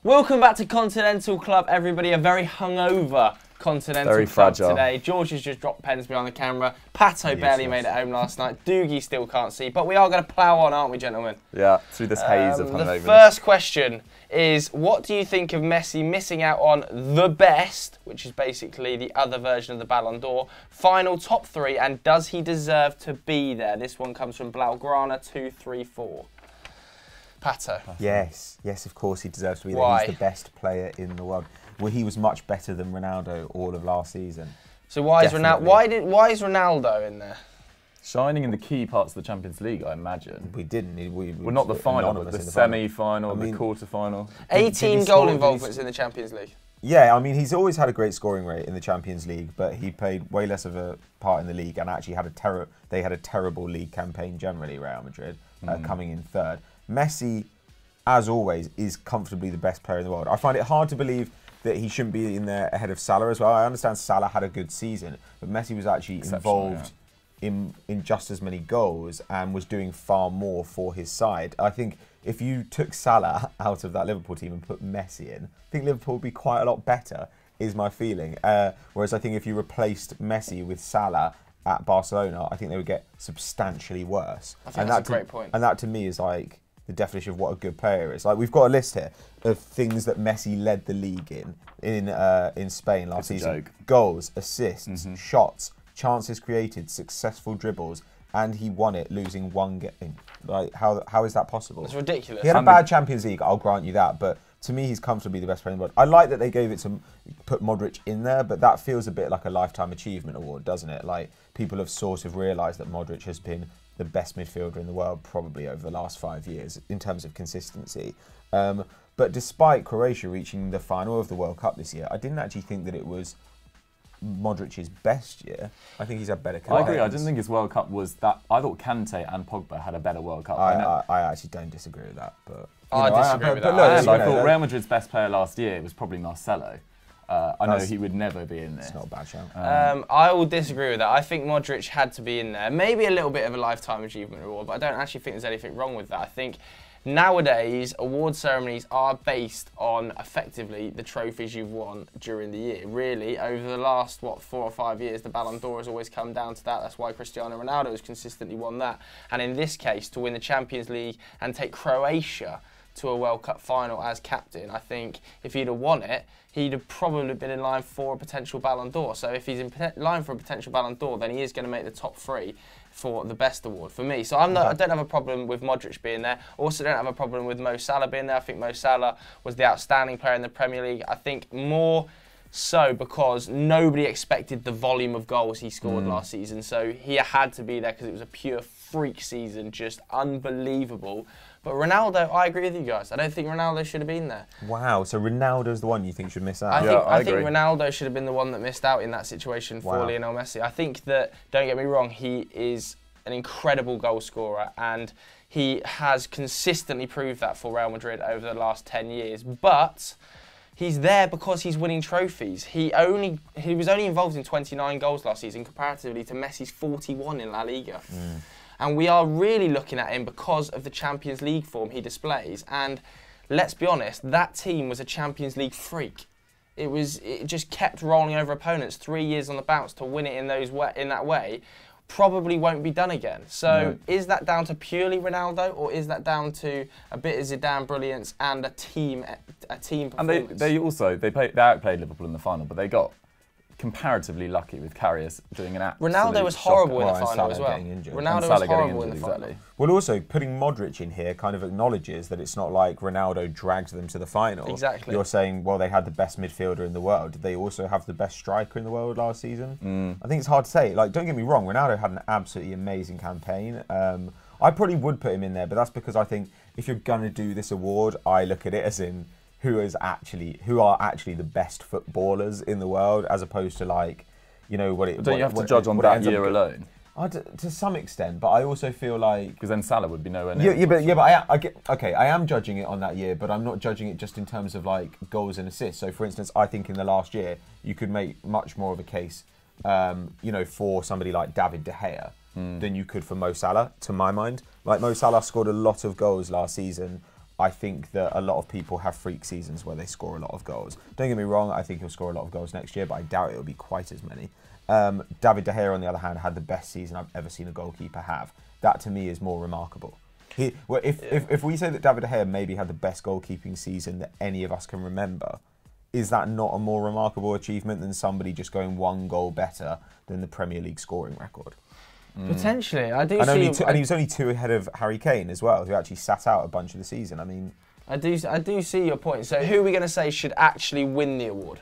Welcome back to Continental Club, everybody. A very hungover Continental Club today. George has just dropped pens behind the camera. Pato barely made it home last night. Doogie still can't see, but we are going to plough on, aren't we, gentlemen? Yeah, through this haze of hungover. The first question is, what do you think of Messi missing out on the best, which is basically the other version of the Ballon d'Or, final top three, and does he deserve to be there? This one comes from Blaugrana234. Pato. Yes, of course he deserves to be there. Why? He's the best player in the world. Well, he was much better than Ronaldo all of last season. So why is Ronaldo? Why is Ronaldo in there? Shining in the key parts of the Champions League, I imagine. We didn't. Well, not the final, but the semi-final, the quarter-final. 18 goal involvements in the Champions League. Yeah, I mean, he's always had a great scoring rate in the Champions League, but he played way less of a part in the league and actually had they had a terrible league campaign generally, Real Madrid, coming in third. Messi, as always, is comfortably the best player in the world. I find it hard to believe that he shouldn't be in there ahead of Salah as well. I understand Salah had a good season, but Messi was actually involved in just as many goals and was doing far more for his side. I think if you took Salah out of that Liverpool team and put Messi in, I think Liverpool would be quite a lot better, is my feeling. Whereas I think if you replaced Messi with Salah at Barcelona, I think they would get substantially worse. I think that's a great point. And that to me is like the definition of what a good player is. Like, we've got a list here of things that Messi led the league in Spain last season. Goals, assists, shots, chances created, successful dribbles, and he won it losing one game. Like, how is that possible? It's ridiculous. He had a bad Champions League, I'll grant you that, but to me, he's comfortably the best player in the world. I like that they gave it to put Modric in there, but that feels a bit like a lifetime achievement award, doesn't it? Like, people have sort of realised that Modric has been the best midfielder in the world probably over the last 5 years in terms of consistency. But despite Croatia reaching the final of the World Cup this year, I didn't actually think that it was Modric's best year. I think he's had better campaigns. I agree. I didn't think his World Cup was that. I thought Kante and Pogba had a better World Cup. I actually don't disagree with that. But I disagree with that. I thought Real Madrid's best player last year was probably Marcelo. I know he would never be in there. It's not a bad shout. I will disagree with that. I think Modric had to be in there. Maybe a little bit of a lifetime achievement award, but I don't actually think there's anything wrong with that. I think nowadays award ceremonies are based on effectively the trophies you've won during the year. Really, over the last 4 or 5 years, the Ballon d'Or has always come down to that. That's why Cristiano Ronaldo has consistently won that. And in this case, to win the Champions League and take Croatia to a World Cup final as captain, I think if he'd have won it, he'd have probably been in line for a potential Ballon d'Or. So if he's in line for a potential Ballon d'Or, then he is going to make the top three for the best award for me. So I don't have a problem with Modric being there. Also don't have a problem with Mo Salah being there. I think Mo Salah was the outstanding player in the Premier League. I think more so because nobody expected the volume of goals he scored last season. So he had to be there because it was a pure freak season, just unbelievable. But Ronaldo, I agree with you guys. I don't think Ronaldo should have been there. Wow, so Ronaldo's the one you think should miss out? I think Ronaldo should have been the one that missed out in that situation for Lionel Messi. I think that, don't get me wrong, he is an incredible goal scorer and he has consistently proved that for Real Madrid over the last 10 years. But he's there because he's winning trophies. He was only involved in 29 goals last season comparatively to Messi's 41 in La Liga. And we are really looking at him because of the Champions League form he displays. And let's be honest, that team was a Champions League freak. It just kept rolling over opponents. 3 years on the bounce to win it in that way probably won't be done again. So is that down to purely Ronaldo, or is that down to a bit of Zidane brilliance and a team performance? And they outplayed Liverpool in the final, but they got comparatively lucky with Karius doing an absolute Ronaldo was horrible in the final as well. Ronaldo was horrible in the final. Well, also, putting Modric in here kind of acknowledges that it's not like Ronaldo dragged them to the final. Exactly. You're saying, well, they had the best midfielder in the world. Did they also have the best striker in the world last season? I think it's hard to say. Like, don't get me wrong, Ronaldo had an absolutely amazing campaign. I probably would put him in there, but that's because I think if you're going to do this award, I look at it as in who are actually the best footballers in the world, as opposed to like, you know, Don't you have to judge on that year alone? To some extent, but I also feel like because then Salah would be nowhere near. I am judging it on that year, but I'm not judging it just in terms of like goals and assists. So, for instance, I think in the last year you could make much more of a case, you know, for somebody like David De Gea than you could for Mo Salah. To my mind, like Mo Salah scored a lot of goals last season I think that a lot of people have freak seasons where they score a lot of goals. Don't get me wrong, I think he'll score a lot of goals next year, but I doubt it'll be quite as many. David De Gea, on the other hand, had the best season I've ever seen a goalkeeper have. That, to me, is more remarkable. If we say that David De Gea maybe had the best goalkeeping season that any of us can remember, is that not a more remarkable achievement than somebody just going one goal better than the Premier League scoring record? Potentially, I do and see. And he was only 2 ahead of Harry Kane as well, who actually sat out a bunch of the season. I mean, I do see your point. So, who are we going to say should actually win the award?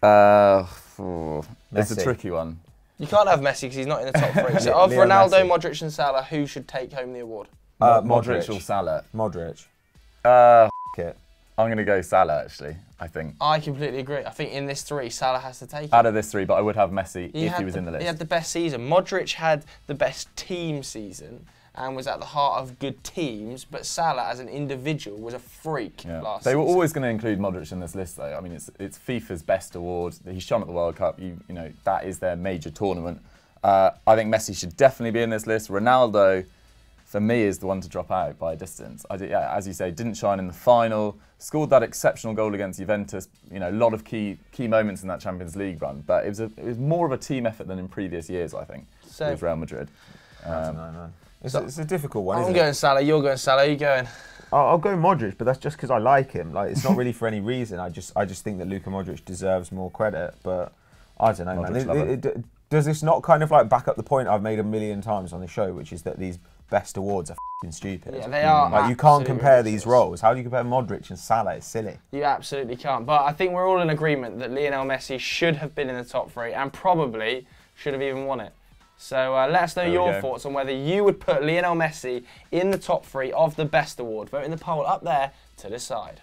It's a tricky one. You can't have Messi because he's not in the top 3. So, of Ronaldo, Messi, Modric, and Salah, who should take home the award? Modric or Salah? Modric. It. I'm going to go Salah, actually, I think. I completely agree. I think in this 3, Salah has to take it. Out of this 3, but I would have Messi if he was in the list. He had the best season. Modric had the best team season and was at the heart of good teams, but Salah, as an individual, was a freak last season. They were always going to include Modric in this list, though. I mean, it's FIFA's best award. He's shone at the World Cup. You know, that is their major tournament. I think Messi should definitely be in this list. Ronaldo, for me, is the one to drop out by a distance. As you say, didn't shine in the final, scored that exceptional goal against Juventus. You know, a lot of key moments in that Champions League run, but it was more of a team effort than in previous years, I think, with Real Madrid. It's a difficult one. I'm going Salah. You're going Salah. Are you going? I'll go Modric, but that's just because I like him. Like, it's not really for any reason. I just think that Luka Modric deserves more credit. But I don't know, man. Does this not kind of like back up the point I've made a million times on the show, which is that these best awards are f***ing stupid? Yeah, they are. Like, you can't compare these roles. How do you compare Modric and Salah? It's silly. You absolutely can't. But I think we're all in agreement that Lionel Messi should have been in the top 3 and probably should have even won it. So let us know your thoughts on whether you would put Lionel Messi in the top 3 of the best award. Vote in the poll up there to decide.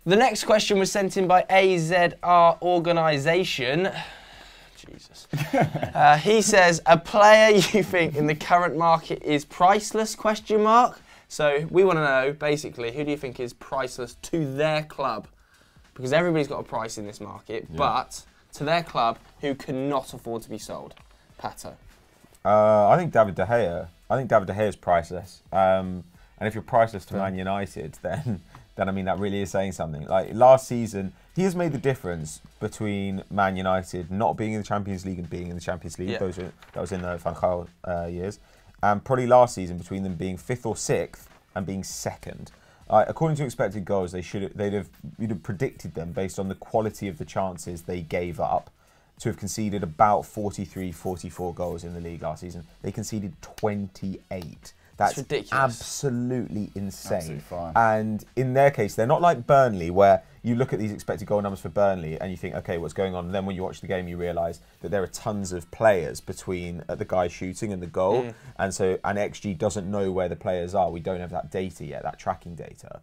The next question was sent in by AZR Organisation. Jesus. He says, a player you think in the current market is priceless, ? So we want to know, basically, who do you think is priceless to their club? Because everybody's got a price in this market, but to their club, who cannot afford to be sold? Pato. I think David De Gea. I think David De Gea is priceless. And if you're priceless to Man United, then I mean, that really is saying something. Like, last season, he has made the difference between Man United not being in the Champions League and being in the Champions League. Yeah. That was in the Van Gaal years. And probably last season, between them being 5th or 6th and being 2nd. According to expected goals, you'd have predicted them based on the quality of the chances they gave up to have conceded about 43, 44 goals in the league last season. They conceded 28. That's ridiculous. Absolutely insane. Absolutely fine. And in their case, they're not like Burnley, where you look at these expected goal numbers for Burnley and you think, okay, what's going on? And then when you watch the game, you realise that there are tons of players between the guy shooting and the goal. And XG doesn't know where the players are. We don't have that data yet, that tracking data.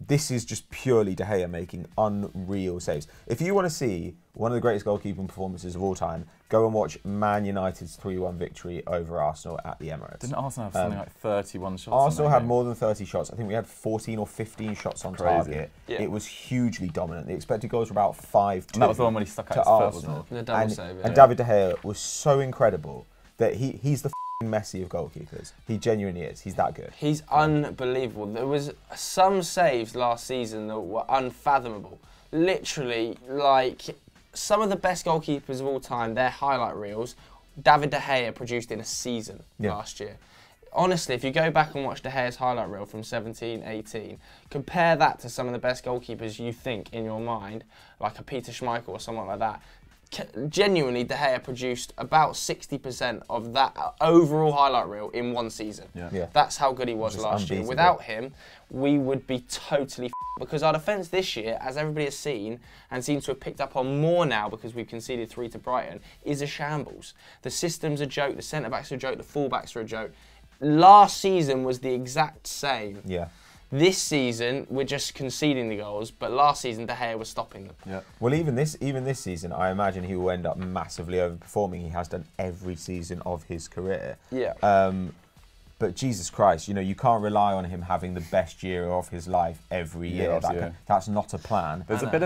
This is just purely De Gea making unreal saves. If you want to see one of the greatest goalkeeping performances of all time, go and watch Man United's 3-1 victory over Arsenal at the Emirates. Didn't Arsenal have something like 31 shots? Arsenal had more than 30 shots. I think we had 14 or 15 shots on target. Yeah. It was hugely dominant. The expected goals were about 5-2. And that was the one when he stuck out his foot, wasn't it? The double save. And David De Gea was so incredible that he's the Messi of goalkeepers. He genuinely is. He's that good. He's unbelievable. There was some saves last season that were unfathomable. Literally, like, some of the best goalkeepers of all time, their highlight reels, David De Gea produced in a season last year. Honestly, if you go back and watch De Gea's highlight reel from 17-18, compare that to some of the best goalkeepers you think in your mind, like a Peter Schmeichel or someone like that. Genuinely, De Gea produced about 60% of that overall highlight reel in one season. Yeah. That's how good he was last year. Without him, we would be totally because our defence this year, as everybody has seen and seems to have picked up on more now because we've conceded 3 to Brighton, is a shambles. The system's a joke, the centre-backs are a joke, the full-backs are a joke. Last season was the exact same. Yeah. This season, we're just conceding the goals, but last season, De Gea was stopping them. Yeah. Well, even this season, I imagine he will end up massively overperforming. He has done every season of his career. Yeah. But Jesus Christ, you know, you can't rely on him having the best year of his life every year. That's not a plan. There's a bit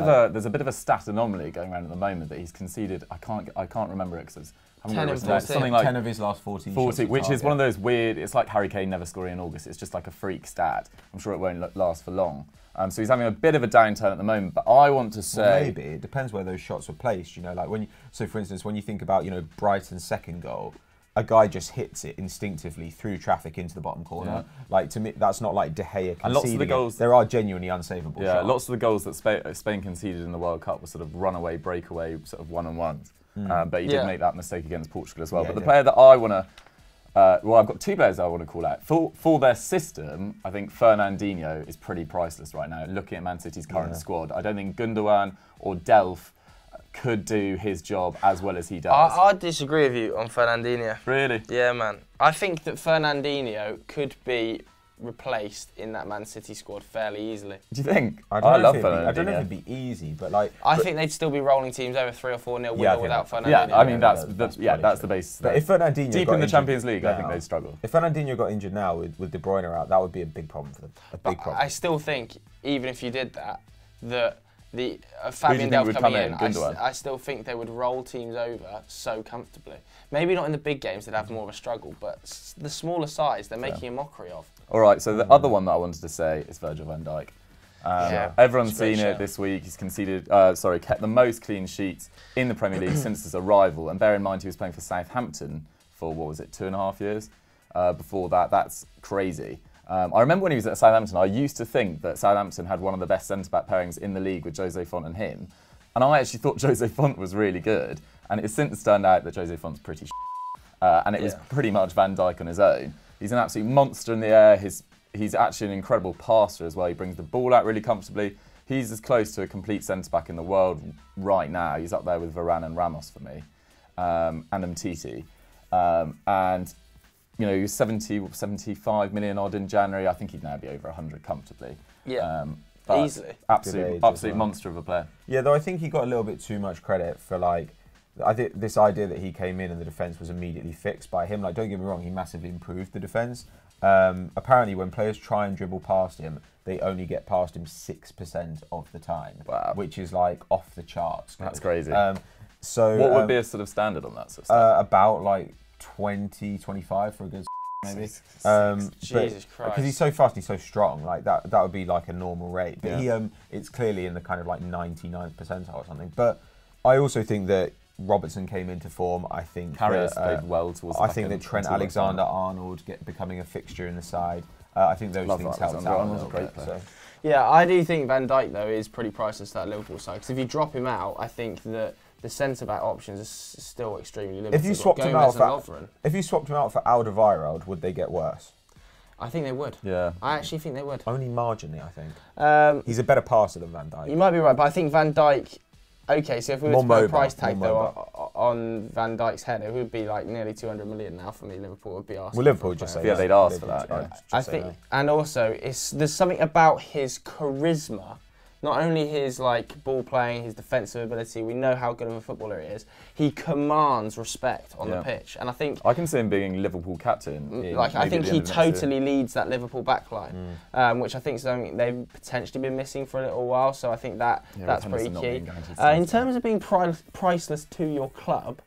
of a stat anomaly going around at the moment that he's conceded. I can't remember it because 10 and 14. Something like 10 of his last 14 40, shots which on is target. one of those weird, it's like Harry Kane never scoring in August. It's just like a freak stat. I'm sure it won't last for long. So he's having a bit of a downturn at the moment, but I want to say... Well, maybe. It depends where those shots were placed, you know, like when you... So, for instance, when you think about, you know, Brighton's second goal, a guy just hits it instinctively through traffic into the bottom corner. Yeah. Like, to me, that's not like De Gea conceding And lots of the goals... There are genuinely unsavable Yeah, shots. lots of the goals that Spain conceded in the World Cup were sort of runaway, breakaway, sort of one-on-ones. But he did make that mistake against Portugal as well. Yeah, but the player that I want to... well, I've got two players I want to call out. For their system, I think Fernandinho is pretty priceless right now. Looking at Man City's current squad, I don't think Gundogan or Delph could do his job as well as he does. I disagree with you on Fernandinho. Really? Yeah, man. I think that Fernandinho could be replaced in that Man City squad fairly easily. Do you think? I love Fernandinho. I don't know if it'd be easy, but like... I think they'd still be rolling teams over 3 or 4-0 Yeah, without Fernandinho. Yeah, I mean, that's that's the basis. But if Fernandinho Deep got in the injured Champions League, I think now- they'd struggle. If Fernandinho got injured now with De Bruyne out, that would be a big problem for them. A big problem. I still think, even if you did that, that the Who Fabian do you think Delph would coming come in, in? Gundogan? I still think they would roll teams over so comfortably. Maybe not in the big games, they'd have more of a struggle, but the smaller sides, they're making a mockery of. All right, so the other one that I wanted to say is Virgil van Dijk. Everyone's it's a great seen it shout. this week. He's kept the most clean sheets in the Premier League since his arrival. And bear in mind, he was playing for Southampton for, what was it, 2.5 years? Before that, that's crazy. I remember when he was at Southampton, I used to think that Southampton had one of the best centre-back pairings in the league with Jose Font and him. And I actually thought Jose Font was really good. And it's since turned out that Jose Font's pretty and it was pretty much Van Dijk on his own. He's an absolute monster in the air. He's actually an incredible passer as well. He brings the ball out really comfortably. He's as close to a complete centre-back in the world right now. He's up there with Varane and Ramos for me, and Umtiti. And, you know, he was 75 million odd in January. I think he'd now be over 100 comfortably. Yeah, but easily. Absolute monster of a player. Yeah, though I think he got a little bit too much credit for like... I think this idea that he came in and the defence was immediately fixed by him. Like, don't get me wrong, he massively improved the defence. Apparently, when players try and dribble past him, they only get past him 6% of the time, which is like off the charts. That's crazy. So what would be a sort of standard on that sort of stuff? About like 20, 25 for a good maybe. Jesus Christ. Because he's so fast, he's so strong. Like that would be like a normal rate. But he, it's clearly in the kind of like 99th percentile or something. But I also think that Robertson came into form. I think Karius played well towards the I back think end that Trent until that final. Alexander-Arnold becoming a fixture in the side. I think those things helped out a little bit. So. Yeah, I do think Van Dijk, though, is pretty priceless to that Liverpool side. Because if you drop him out, I think that the centre-back options are still extremely limited. If you swapped him out for Alderweireld, would they get worse? I think they would. Yeah. I actually think they would. Only marginally, I think. He's a better passer than Van Dijk. You might be right, but I think Van Dijk... Okay, so if we were to put a price tag though on Van Dijk's head, it would be like nearly 200 million now for me. Liverpool would be asking. Well, Liverpool would just say yeah, they'd ask for that. Yeah. I think, and also there's something about his charisma, not only his like ball playing, his defensive ability. We know how good of a footballer he is. He commands respect on the pitch, and I think I can see him being Liverpool captain. Like I think he totally leads that Liverpool backline, which I think is something they've potentially been missing for a little while. So I think that's pretty key. In terms of being priceless to your club,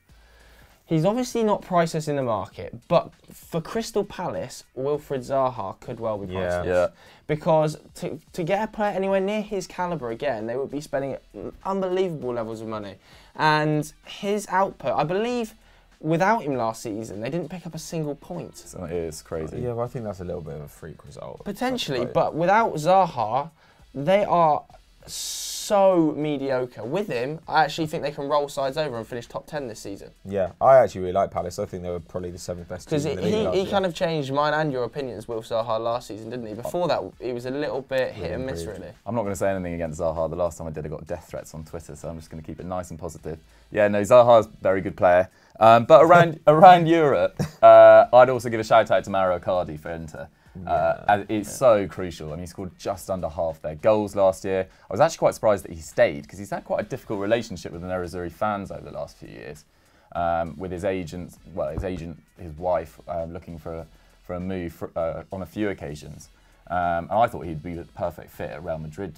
he's obviously not priceless in the market, but for Crystal Palace, Wilfried Zaha could well be priceless. Yeah. Because to get a player anywhere near his calibre again, they would be spending unbelievable levels of money. And his output, I believe, without him last season, they didn't pick up a single point. So it is crazy. Yeah, well, I think that's a little bit of a freak result. Potentially, but without Zaha, they are so mediocre. With him, I actually think they can roll sides over and finish top 10 this season. Yeah, I actually really like Palace. I think they were probably the 7th best team in the league last year. He kind of changed mine and your opinions with Zaha last season, didn't he? Before that, he was a little bit hit and miss, really. I'm not going to say anything against Zaha. The last time I did, I got death threats on Twitter, so I'm just going to keep it nice and positive. Yeah, no, Zaha's a very good player. But around Europe, I'd also give a shout out to Mauro Icardi for Inter. It's so crucial. I mean, he scored just under half their goals last year. I was actually quite surprised that he stayed because he's had quite a difficult relationship with the Nerazzurri fans over the last few years. With his agent, his wife, looking for a move on a few occasions. And I thought he'd be the perfect fit at Real Madrid.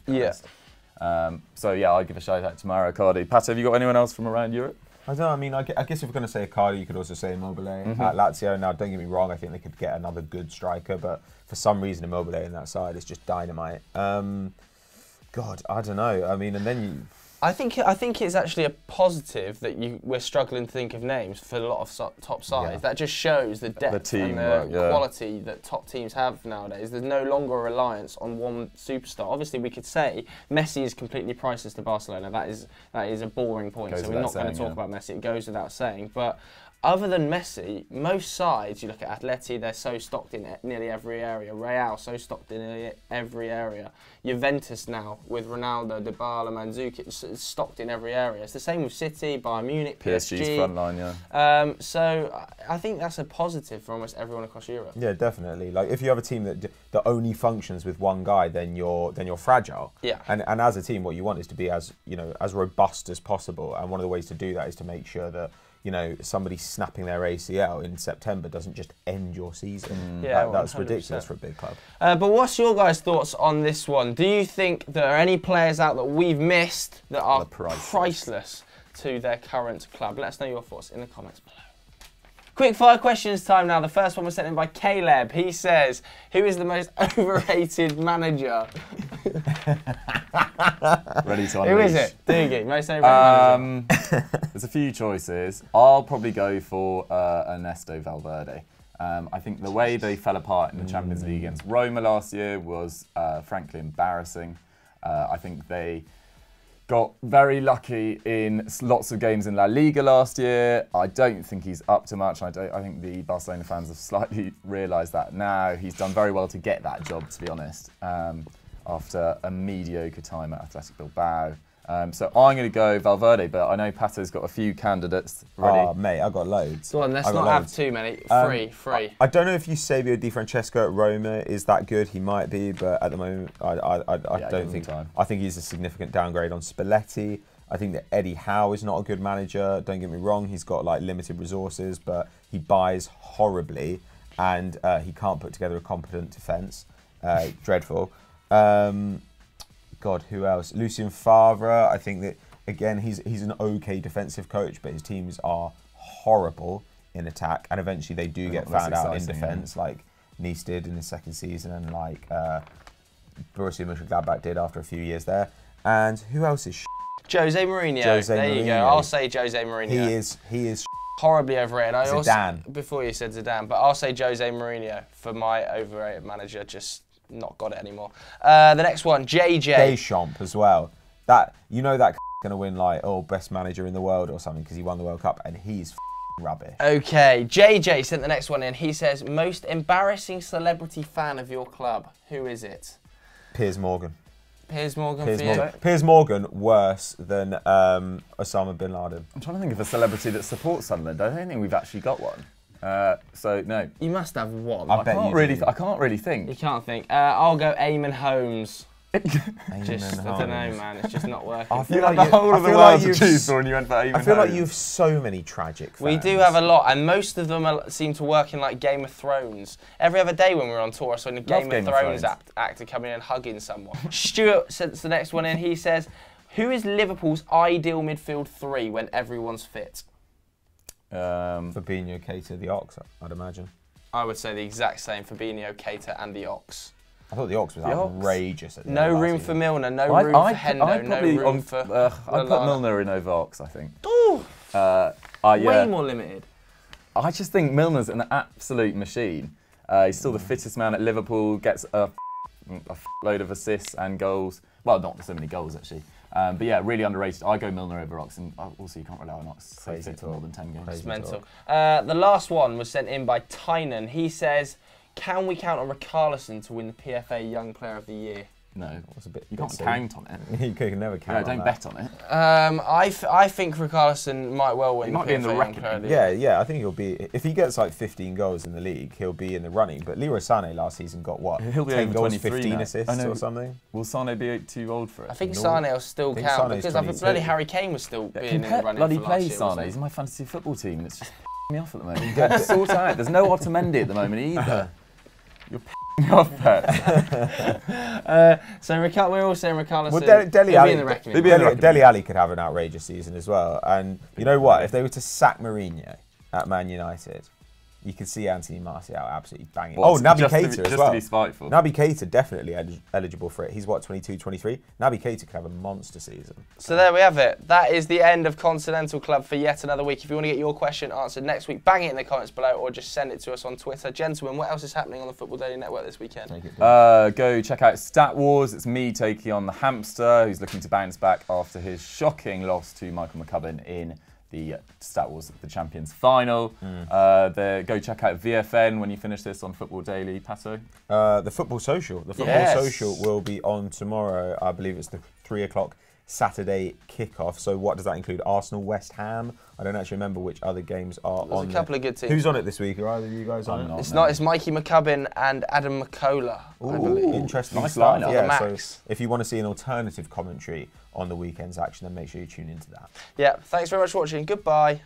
So yeah, I'd give a shout out to Mauro Icardi. Pat, have you got anyone else from around Europe? I don't know, I mean, I guess if we're going to say Icardi, you could also say Immobile at Lazio. Now, don't get me wrong, I think they could get another good striker, but for some reason, Immobile in that side is just dynamite. God, I don't know. I mean, and then you... I think it's actually a positive that we're struggling to think of names for a lot of top sides. Yeah. That just shows the depth and the quality that top teams have nowadays. There's no longer a reliance on one superstar. Obviously, we could say Messi is completely priceless to Barcelona. That is a boring point. So we're not going to talk about Messi. It goes without saying. But other than Messi, most sides, you look at Atleti, they're so stocked in nearly every area. Real, so stocked in nearly every area. Juventus now, with Ronaldo, Dybala, Mandzukic, it's stocked in every area. It's the same with City, Bayern Munich, PSG's front line, so I think that's a positive for almost everyone across Europe. Yeah, definitely. Like, if you have a team that only functions with one guy, then you're fragile. Yeah. And as a team, what you want is to be as robust as possible. And one of the ways to do that is to make sure that somebody snapping their ACL in September doesn't just end your season. Yeah, that's ridiculous for a big club. But what's your guys' thoughts on this one? Do you think there are any players out that we've missed that are priceless to their current club? Let us know your thoughts in the comments below. Quickfire questions time now. The first one was sent in by Caleb. He says, who is the most overrated manager? Ready to unleash. Who is it? Doogie, most overrated manager. There's a few choices. I'll probably go for Ernesto Valverde. I think the way they fell apart in the Champions League against Roma last year was frankly embarrassing. I think they got very lucky in lots of games in La Liga last year. I don't think he's up to much. I think the Barcelona fans have slightly realised that now. He's done very well to get that job, to be honest, after a mediocre time at Athletic Bilbao. So I'm going to go Valverde, but I know Pato's got a few candidates ready. Oh, mate, I've got loads. Go on, let's not have too many. Free. I don't know if Eusebio Di Francesco at Roma is that good. He might be, but at the moment, I don't think. I think he's a significant downgrade on Spalletti. I think that Eddie Howe is not a good manager. Don't get me wrong, he's got like limited resources, but he buys horribly, and he can't put together a competent defence. Dreadful. God, who else? Lucien Favre. I think that, again, he's an okay defensive coach, but his teams are horrible in attack, and eventually they do get found out in defence, like Nice did in his second season, and like Borussia Mönchengladbach did after a few years there. And who else is Jose Mourinho. There you go. I'll say Jose Mourinho. He is horribly overrated. Zidane. Before you said Zidane, but I'll say Jose Mourinho for my overrated manager. Just not got it anymore. The next one, JJ. Deschamps as well. That going to win like best manager in the world or something because he won the World Cup, and he's rubbish. Okay, JJ sent the next one in. He says, most embarrassing celebrity fan of your club. Who is it? Piers Morgan. Piers Morgan. Piers Morgan worse than Osama bin Laden. I'm trying to think of a celebrity that supports Sunderland. I don't think we've actually got one. So no. You must have one. I can't really think. You can't think. I'll go Eamon Holmes. I don't know, man. It's just not working. I feel like the whole of the world to choose for, and you went for Eamon Holmes. I feel like you have so many tragic fans. We do have a lot, and most of them seem to work in like Game of Thrones. Every other day when we're on tour, I saw a Game of Thrones actor coming in and hugging someone. Stuart sends the next one in. He says, who is Liverpool's ideal midfield three when everyone's fit? Fabinho, Keita, the Ox, I'd imagine. I would say the exact same. Fabinho, Keita, and the Ox. I thought the Ox was outrageous. No room for Milner, no room for Hendo, no room for... I'd put Milner in over Ox, I think. Ooh! Way more limited. I just think Milner's an absolute machine. He's still the fittest man at Liverpool, gets a load of assists and goals. Well, not so many goals, actually. But yeah, really underrated. I go Milner over Ox, and also you can't rely on Ox. Crazy for more than 10 games. It's mental. The last one was sent in by Tynan. He says, can we count on Richarlison to win the PFA Young Player of the Year? No, you can't count on it. You can never count on don't bet on it. I think Richarlison might well win the PFA Young Player of the Year. Yeah, I think he'll be, if he gets like 15 goals in the league, he'll be in the running. But Leroy Sané last season got what? He'll be 10 goals, 15 now. assists or something? Will Sané be too old for it? I think Sané will still count because I think bloody Harry Kane was still being in the running bloody for last year. Sané. He's in my fantasy football team. It's just me off at the moment. You got to sort out. There's no Otamendi at the moment either. You're Off bets. So we're all saying Richarlison. Well, Dele Alli, in the reckoning. He'll be in the reckoning. Dele Alli could have an outrageous season as well. And you know what? If they were to sack Mourinho at Man United, you could see Anthony Martial absolutely banging. Well, Naby just Keita as just well. to be spiteful. Naby Keita definitely eligible for it. He's what, 22, 23? Naby Keita could have a monster season. So there we have it. That is the end of Continental Club for yet another week. If you want to get your question answered next week, bang it in the comments below or just send it to us on Twitter. Gentlemen, what else is happening on the Football Daily Network this weekend? Go check out Stat Wars. It's me taking on the hamster, who's looking to bounce back after his shocking loss to Michael McCubbin in the Stat Wars the Champions final. Go check out VFN when you finish this on Football Daily. Pato? The Football Social. The Football Social will be on tomorrow. I believe it's the 3 o'clock Saturday kickoff. So what does that include? Arsenal, West Ham. I don't actually remember which other games are on. There's a couple of good teams. Who's on it this week? Are either of you guys on it? It's not. It's Mikey McCubbin and Adam McCullough. Ooh, interesting nice stuff. lineup. Yeah, so Max. if you want to see an alternative commentary on the weekend's action, then make sure you tune into that. Yeah. Thanks very much for watching. Goodbye.